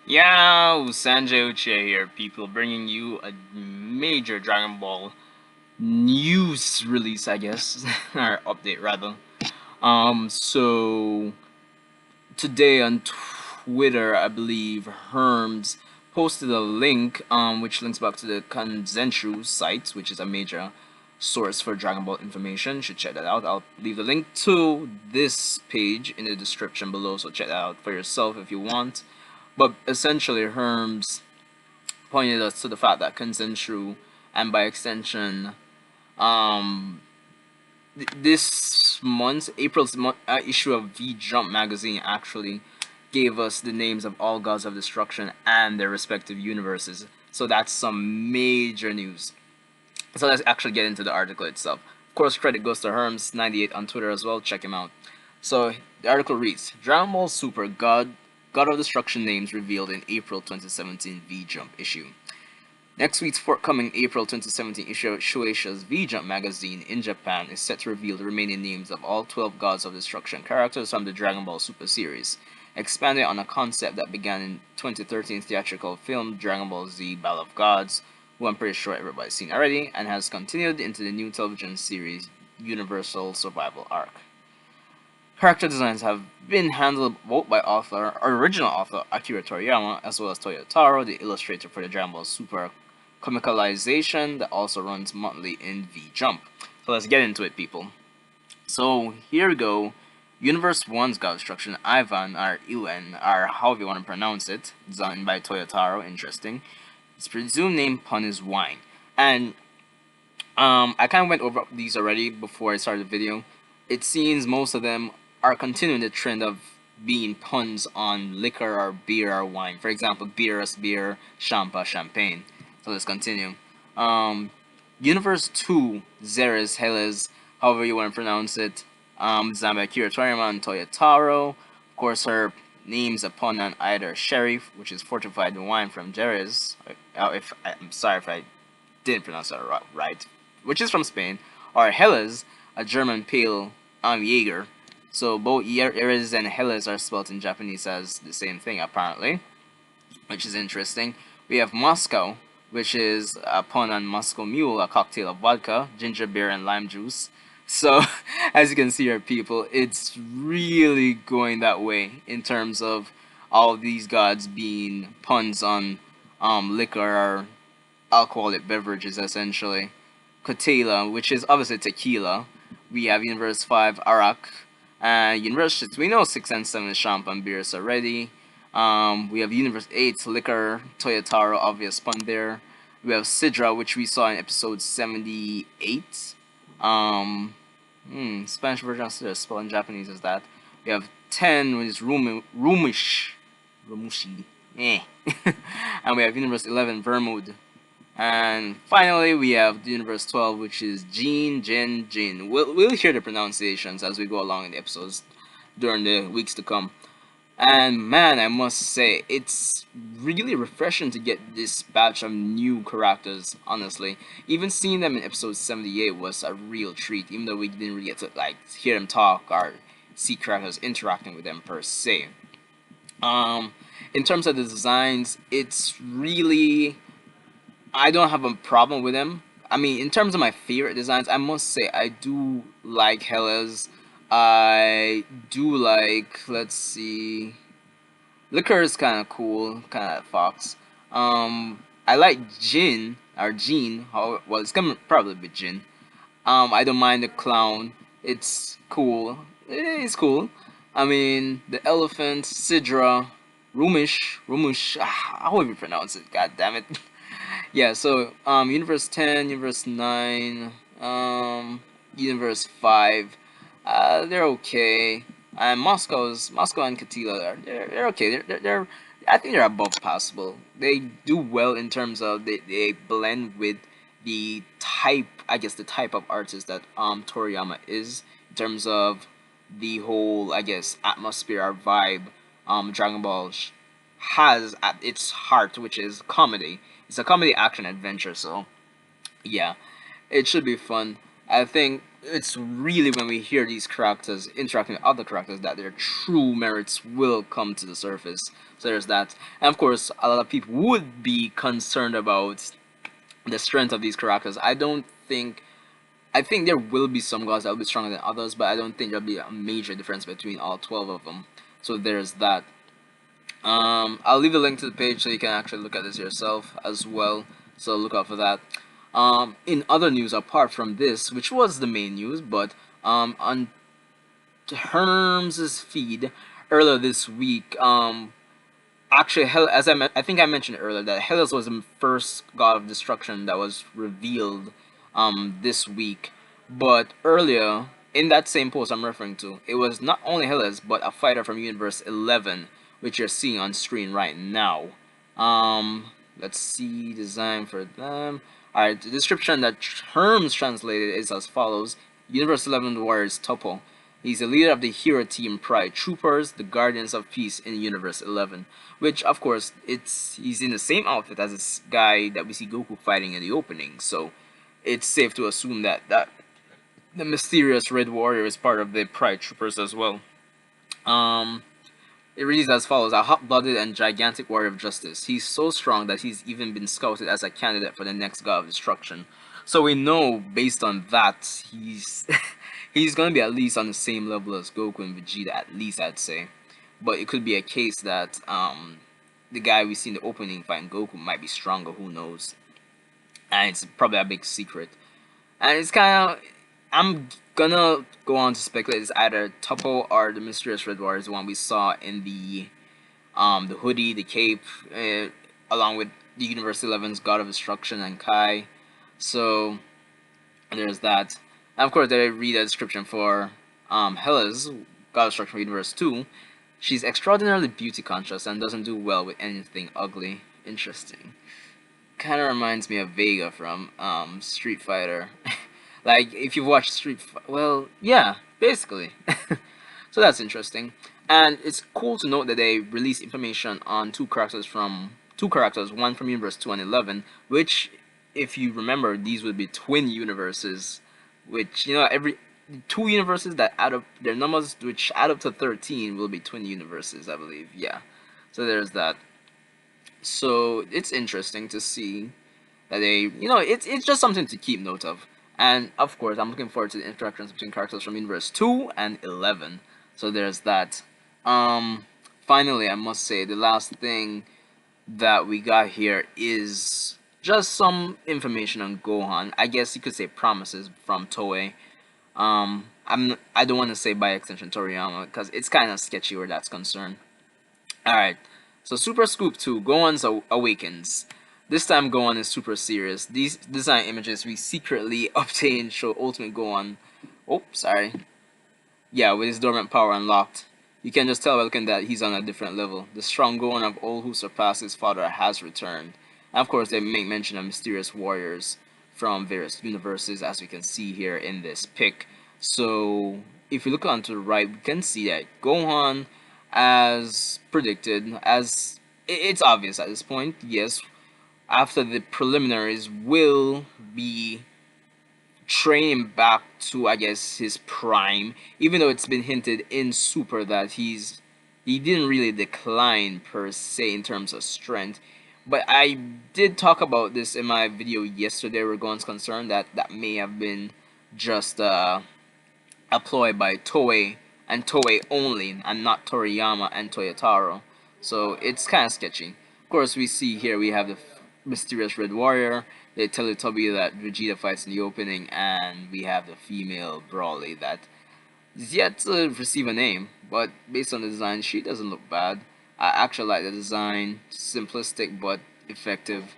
Yo, Sanjay Uchiha here, people, bringing you a major Dragon Ball news release, I guess, or update rather. So today on Twitter, I believe Herms posted a link, which links back to the Kanzenshu site, which is a major source for Dragon Ball information. You should check that out. I'll leave the link to this page in the description below, so check that out for yourself if you want. But essentially, Herms pointed us to the fact that Consenshu, and by extension, um, this month's issue of V Jump magazine actually gave us the names of all gods of destruction and their respective universes. So that's some major news. So let's actually get into the article itself. Of course, credit goes to Herms98 on Twitter as well. Check him out. So the article reads: Dragon Ball Super God of Destruction names revealed in April 2017 V Jump issue. Next week's forthcoming April 2017 issue of Shueisha's V Jump magazine in Japan is set to reveal the remaining names of all 12 Gods of Destruction characters from the Dragon Ball Super series, expanded on a concept that began in 2013 theatrical film Dragon Ball Z Battle of Gods, who I'm pretty sure everybody's seen already, and has continued into the new television series Universal Survival Arc. Character designs have been handled both by original author Akira Toriyama, as well as Toyo Taro, the illustrator for the Dragon Ball Super comicalization that also runs monthly in V Jump. So let's get into it, people. So here we go. Universe 1's God Destruction, Ivan, or Iwan, or however you want to pronounce it, designed by Toyo Taro, interesting. Its presumed name pun is wine. And I kind of went over these already before I started the video. It seems most of them are continuing the trend of being puns on liquor or beer or wine. For example, beer as beer, champa, champagne. So let's continue. Universe 2, Zeres, Heles, however you want to pronounce it, designed by Akira Toriyama and Toyo Taro. Of course, her name's a pun on either sherry, which is fortified wine from Jerez. I'm sorry if I didn't pronounce that right, which is from Spain, or Helles, a German pale Jaeger. So both Jerez and Helles are spelled in Japanese as the same thing, apparently, which is interesting. We have Moscow, which is a pun on Moscow Mule, a cocktail of vodka, ginger beer, and lime juice. So, as you can see here, people, it's really going that way in terms of all of these gods being puns on liquor or alcoholic beverages, essentially. Cotela, which is obviously tequila. We have Universe 5, Arak. Universe 6, we know 6 and 7 is champagne beers already. We have Universe 8, Liquor, Toyotaro, obvious pun there. We have Sidra, which we saw in episode 78. Spanish version of Sidra, spelled in Japanese as that. We have 10, which is Rumish. Rumushi. Eh. And we have Universe 11, Vermouth. And finally, we have the Universe 12, which is Jin, Jin, Jin. We'll hear the pronunciations as we go along in the episodes during the weeks to come. And man, I must say, it's really refreshing to get this batch of new characters, honestly. Even seeing them in episode 78 was a real treat, even though we didn't really get to hear them talk or see characters interacting with them per se. In terms of the designs, it's really, I don't have a problem with them. I mean, in terms of my favorite designs, I must say I do like Hella's. I do like, let's see, Liquor is kind of cool, kind of like Fox. I like Jin, or Jean, well, it's gonna probably be Jin. I don't mind the clown, it's cool. It's cool. I mean, the elephant, Sidra, Rumish, however you pronounce it, god damn it. Yeah, so Universe 10, Universe 9, Universe 5, they're okay. And Moscow and Katila, they're okay. They're I think they're above passable. They do well in terms of they blend with the type, I guess, the type of artist that Toriyama is, in terms of the whole, I guess, atmosphere or vibe Dragon Ball has at its heart, which is comedy. It's a comedy action adventure, so yeah, it should be fun. I think it's really when we hear these characters interacting with other characters that their true merits will come to the surface. So there's that. And of course, a lot of people would be concerned about the strength of these characters. I think there will be some gods that will be stronger than others, but I don't think there'll be a major difference between all 12 of them. So there's that. I'll leave the link to the page so you can actually look at this yourself as well. So look out for that. In other news apart from this, which was the main news, but on Herm's feed earlier this week, actually, I think I mentioned earlier that Hellas was the first god of destruction that was revealed this week. But earlier in that same post I'm referring to, it was not only Hellas but a fighter from Universe 11, which you're seeing on screen right now. Let's see design for them. Alright, the description that Herms translated is as follows: Universe 11 Warriors Topo. He's the leader of the hero team Pride Troopers, the Guardians of Peace in Universe 11. Which, of course, he's in the same outfit as this guy that we see Goku fighting in the opening. So it's safe to assume that the mysterious Red Warrior is part of the Pride Troopers as well. Um, it reads as follows: a hot-blooded and gigantic warrior of justice. He's so strong that he's even been scouted as a candidate for the next God of Destruction. So we know, based on that, he's he's gonna be at least on the same level as Goku and Vegeta, at least I'd say. But it could be a case that the guy we see in the opening fighting Goku might be stronger. Who knows? And it's probably a big secret. And it's kind of, I'm gonna go on to speculate it's either Toppo or the mysterious Red Warrior, the one we saw in the hoodie, the cape, along with the Universe 11's God of Destruction and Kai. So there's that. And of course, they read a description for Hela's God of Destruction Universe 2. She's extraordinarily beauty conscious and doesn't do well with anything ugly. Interesting. Kind of reminds me of Vega from Street Fighter. Like, if you've watched well, yeah, basically. So that's interesting. And it's cool to note that they released information on two characters, one from Universe 2 and 11, which, if you remember, these would be twin universes, which, every two universes that add up their numbers, which add up to 13, will be twin universes, I believe. Yeah. So there's that. So it's interesting to see that it's just something to keep note of. And of course, I'm looking forward to the interactions between characters from Universe 2 and 11. So there's that. Finally, I must say, the last thing that we got here is just some information on Gohan. I guess you could say promises from Toei. I don't want to say by extension Toriyama because it's kind of sketchy where that's concerned. All right. So Super Scoop 2, Gohan's Awakens. This time Gohan is super serious. These design images we secretly obtained show Ultimate Gohan. Oh, sorry. Yeah, with his dormant power unlocked. You can just tell by looking that he's on a different level. The strong Gohan of old who surpassed his father has returned. And of course, they make mention of mysterious warriors from various universes, as we can see here in this pic. So, if you look onto the right, we can see that Gohan, as predicted, it's obvious at this point, yes, after the preliminaries, will be training back to, I guess, his prime, even though it's been hinted in Super that he didn't really decline per se in terms of strength. But I did talk about this in my video yesterday where Gohan's concerned that may have been just a ploy by Toei and Toei only, and not Toriyama and Toyotaro. So it's kind of sketchy. Of course, we see here we have the mysterious Red Warrior, the Teletubby that Vegeta fights in the opening, and we have the female Brawly that is yet to receive a name, but based on the design, she doesn't look bad. I actually like the design, simplistic but effective.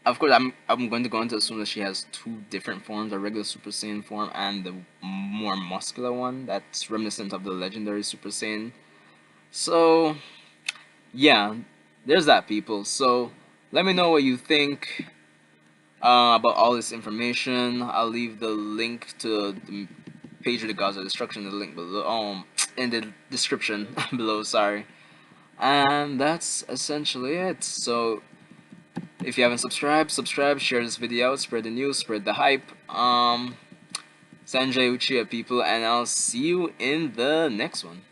Of course, I'm going to go into assume that she has two different forms: a regular Super Saiyan form and the more muscular one that's reminiscent of the legendary Super Saiyan. So yeah, there's that, people. So let me know what you think about all this information. I'll leave the link to the page of the Gods of Destruction in the link below, in the description below. Sorry, and that's essentially it. So If you haven't subscribed, subscribe, share this video out, spread the news, spread the hype. Sanjay Uchiha, people, and I'll see you in the next one.